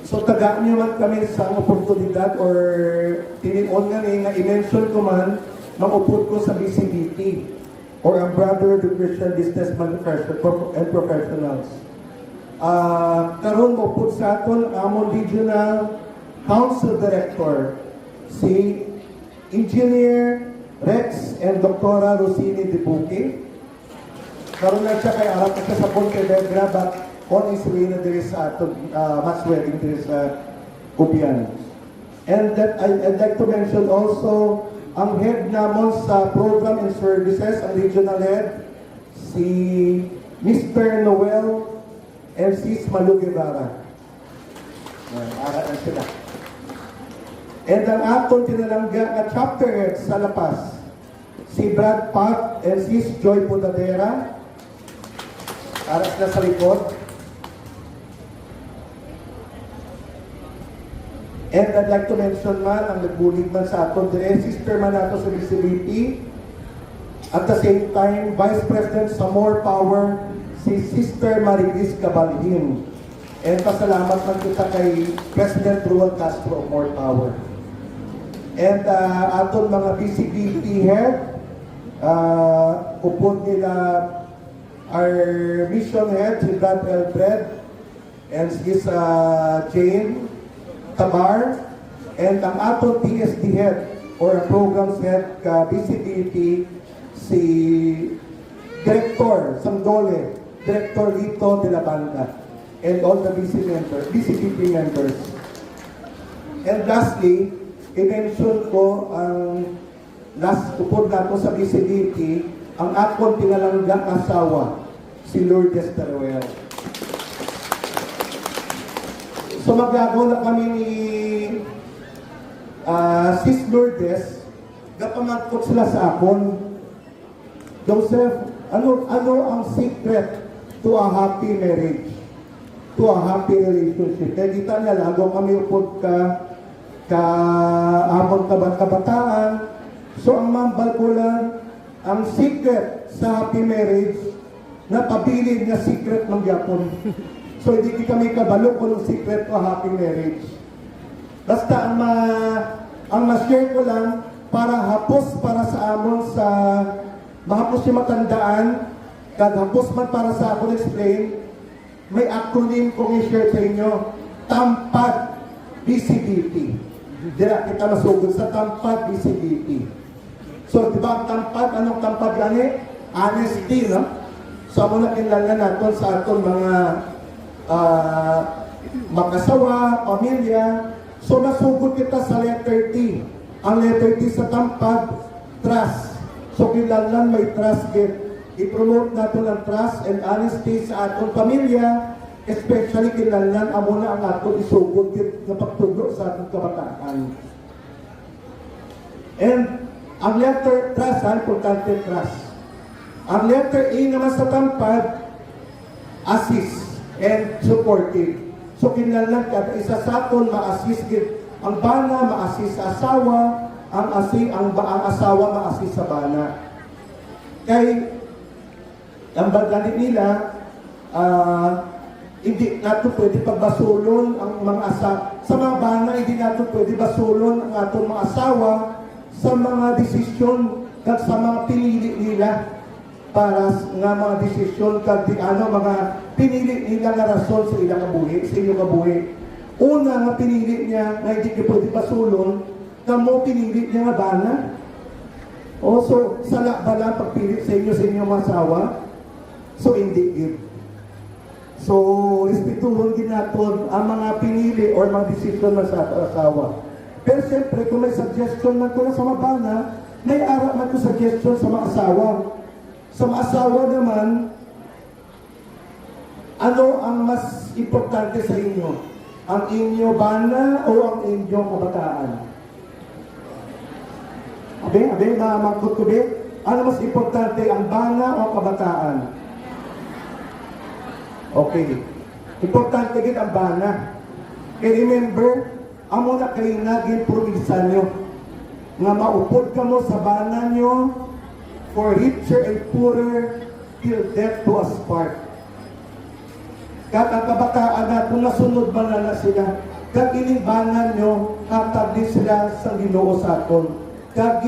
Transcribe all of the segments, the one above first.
So taga niyo man kami sa oportunidad or tinion nga ni nga i-mention ko man mag-upod ko sa BCBT or ang Brother of Christian Businessmen and Professionals. Karon mo upod sa aton among Regional Council Director si Engineer Rex and Dr. Rosini Dibuki. Karon na siya kay arap siya sa Pontevedra but on his way na diri sa aton mass wedding diri sa Upian. And that I'd like to mention also ang head namon sa Program and Services, ang regional head, si Mr. Noel and Sis Malu Guevara. Araan sila. And ang aton tinalangga nga chapter head sa La Paz, si Brad Pat and Sis Joy Pudadera. Aras na sa likod. And I'd like to mention man, ang nagbulig man sa aton dire, sister man nato sa BCBT. At the same time, Vice President sa More Power, si Sister Marilis Cabalhin. And pasalamat man kita kay President Ruel Castro of More Power. And aton mga BCBT head, upod nila our mission head, si Brad Elfred, and his Jane Tabar, and ang aton PSD head or programs head ka BCBT si Director Sanggole, Director Lito de la Banda, and all the BCBT members. And lastly, i-mention ko ang last upod nato sa BCBT, ang akong pinalanggang asawa, si Lourdes Taruel. So magagawa na kami ni Sis Lourdes, gapamangkot sila sa akon. Joseph, ano ang secret to a happy marriage? To a happy relationship? Kaya kita niya, lago kami upod amon kabataan. So ang mambal ko lang, ang secret sa happy marriage, na pabilin na secret ng Japon. So hindi kami kabalo kung secret to a happy marriage. Basta ang ma-share ko lang para hapos para sa amon sa mahapos yung matandaan, kad hapos man para sa akong explain, may acronym kong i-share sa inyo, TAMPAD BCBT. Dira kita masugod sa TAMPAD BCBT. So di ba ang TAMPAD, anong TAMPAD gani? Honesty, no? So amo na kinlalan naton sa aton mga mag-asawa, pamilya. So nasugod kita sa letter T. Ang letter T sa TAMPAD, trust. So kinlalan may trust git. I-promote natin ang trust and honesty sa atong pamilya, especially kinlalan amo na ang aton isugod git na pagtudlo sa atong kabataan. And ang letter trust, importante trust. Ang letter A naman sa TAMPAD, assist and supportive. So kinlalan kada isa sa aton ma-assist gid ang bana, ma-assist sa asawa, ang asawa ma-assist sa bana. Kay ang bagani nila hindi nato pwede pagbasulon ang mga sa mga bana, hindi nato pwede basulon ang atong mga asawa sa mga desisyon kag sa mga pinili nila para nga mga desisyon kag mga pinili nila nga rason sa ilang kabuhi, sa inyong kabuhi. Una nga pinili niya nga hindi ka pwede pasulon, kamo pinili niya nga bana. O so, sala bala pagpilit sa inyong masawa? So, hindi give. So, respetuhon din natin ang mga pinili or mga desisyon na sa asawa. Pero siyempre, kung may suggestion man ko na sa mga bana, may arap man ko suggestion sa mga asawa. Sa mga asawa naman, ano ang mas importante sa inyo? Ang inyo bana o ang inyong kabataan? Mamangkot ko ba? Ano mas importante, ang bana o kabataan? Okay. Importante din ang bana. Kaya remember, amo na kayo naging promisa nyo nga maupod ka mo sa bana nyo for richer and poorer till death do us part. Kat ang kabataan na kung nasunod ba na sila, Kag ilimbangan nyo, hatag din sila sa Ginoo sa aton. Kag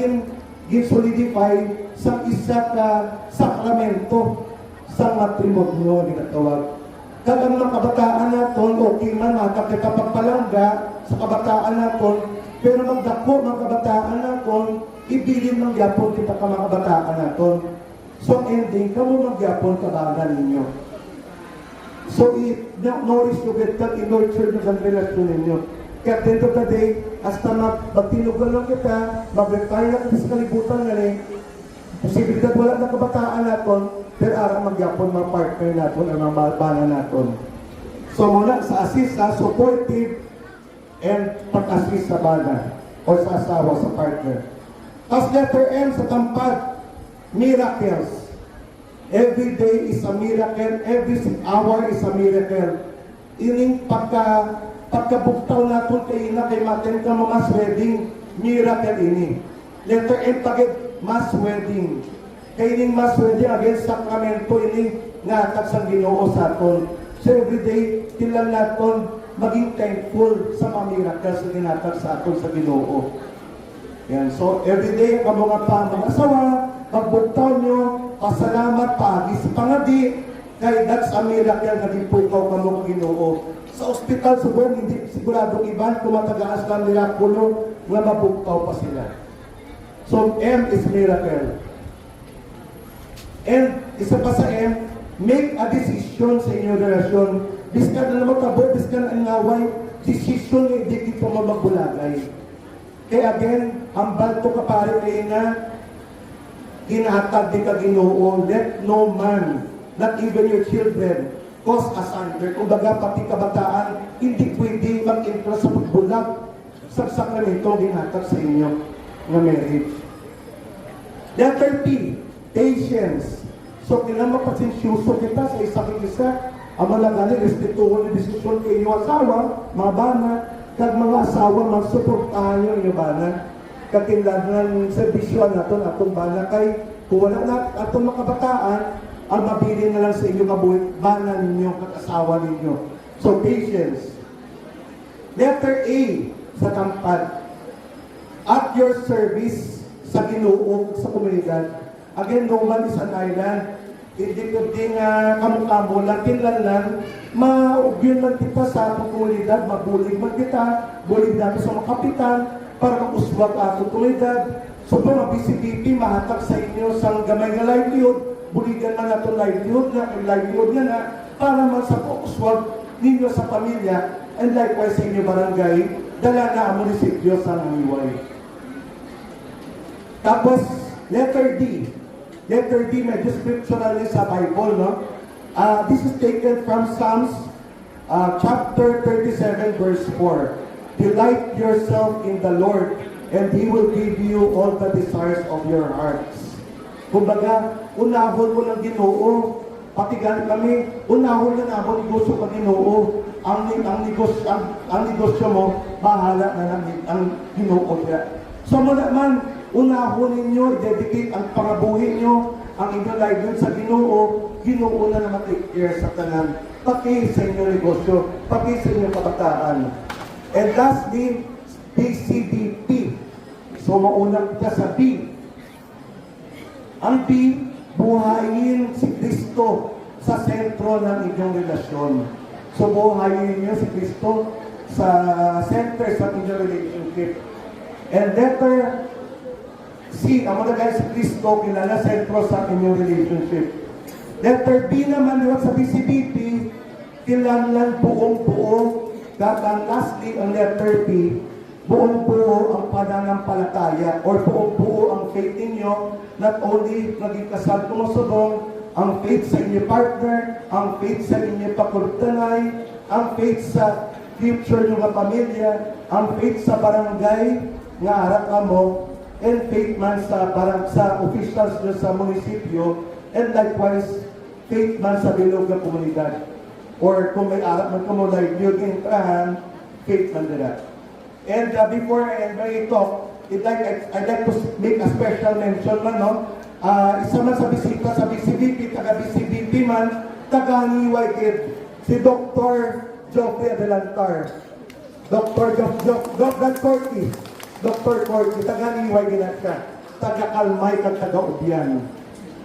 solidify sa isa ka sakramento sa matrimonyo ni katawag. Kag ang mga kabataan naton, okay man, makakita pagpalangga sa kabataan naton, pero magdako mga kabataan naton, ibilin ng yapon kita ka mga kabataan naton. So ending, kamo magyapon kabagan ninyo. So i-nourish nyo kita, i-nurture nyo ang relasyon ninyo. Kaya at the end of the day, hasta magtinugan lang kita, mag-retire na kita sa kalibutan nga rin, posibilidad wala na kabataan naton, pero arang magyapon mga partner naton, ang mga bana naton. So muna sa assist, supportive, and pag-assist sa bana, o sa asawa, sa partner. As letter M sa tampad, miracles. Every day is a miracle, every hour is a miracle. Ining pagkabugtaw natin kay ina kay maten ka mo mass wedding, miracle ini. Letter M tagit mass wedding. Kay ining mass wedding against sakramento ini nga atag sa Ginoo sa aton. So every day tilang naton maging thankful sa mga miracles na ginatag sa aton sa Ginoo. Yan. So every day kamo nga pa mga asawa, pagbugtaw nyo, pasalamat paagi sa pangadi, kay that's a miracle na gipukaw kamo Ginoo. Sa ospital subong hindi siguradong iban tumatagas lang nila kulo nga mabugtaw pa sila. So M is miracle. And isa pa sa M, make a decision sa inyong relasyon. Biskan na naman tabo, biskan ang ngaway, decision na hindi kita magbulagay. Kaya again, hambal to kapari kayo na hinahatag di ka Ginoo, let no man, not even your children, cause asunder. Kung baga pati kabataan, hindi pwede mag-interest sa pagbulag sa sakramento hinahatag sa inyo na marriage. Letter P, patience. So, kailangan mapasensyoso kita sa isa, ang malagali, respetuho na desisyon kay inyong asawa, mga bana, kag mga asawa, magsuportahan nyo inyong bana. Katinlanan servisyon naton atong bana kay kung wala na atong makabataan, ang mabili na lang sa inyo mabuhay, bana ninyo, kag-asawa ninyo. So, patience. Letter A, sa tampad. At your service sa Ginoo, sa komunidad. Again, no man is an island. Hindi pwedeng kamukamo lang, kinlanlan, maugyon man kita sa atong komunidad, mabulig man kita, bulig natin sa mga kapitan, para mag-uswag atong komunidad. So, mga BCBP, mahatag sa inyo sa gamay nga livelihood, buligan man natin livelihood na, para man sa uswag ninyo sa pamilya, and likewise sa inyo barangay, dala na ang munisipyo sa nangiway. Tapos, letter D. Letter D, medyo scriptural sa Bible, no? This is taken from Psalms chapter 37, verse 4. Delight yourself in the Lord, and He will give you all the desires of your hearts. Kumbaga, unahon mo ng Ginoo, patigan kami, unahon na nabon negosyo ka Ginoo, ang negosyo mo, bahala na lang ang Ginoo niya. So mo naman, unahon ninyo, i-dedicate ang pangabuhi nyo, ang inyong livelihood sa Ginoo, Ginoo na naman take care sa tanan, pati sa inyong negosyo, pati sa inyong kabataan. And lastly, BCBP. So mauna kita sa B. Ang B, buhayin si Kristo sa sentro ng inyong relasyon. So buhayin niyo si Kristo sa center sa inyong relationship. And letter C, ang mga si Kristo, kilala sentro sa inyong relationship. Letter B naman, diba, sa BCBP, kilalan buong-buo. And lastly, ang letter P, buong-buo ang pananampalataya or buong-buo ang faith ninyo, not only naging kasal tumusubong, ang faith sa inyong partner, ang faith sa inyong pakultanay, ang faith sa future nyo nga pamilya, ang faith sa barangay nga harap mo, and faith man sa officials nyo sa munisipyo, and likewise, faith man sa bilog ng komunidad. Or kung may harap man kamo livelihood in trahan, faith man nila. And before I end my talk, I'd like to make a special mention man, no? Isa man sa bisita sa BCBP, taga-BCBP man, taga-Niway Kid, si Dr. Geoffrey Adelantar. Dr. Dr. Corky. Dr. Corky, taga-liway gina siya. Taga-kalmay kag taga-ubyan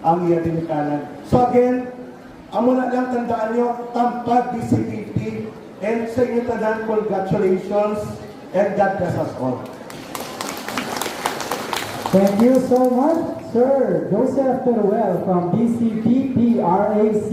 ang iya dinikanan. So again, amo na lang tandaan nyo, Tampad DCPP, and sa inyo tanan, congratulations, and God bless us all. Thank you so much, Sir Joseph Peruel from DCPP RAC.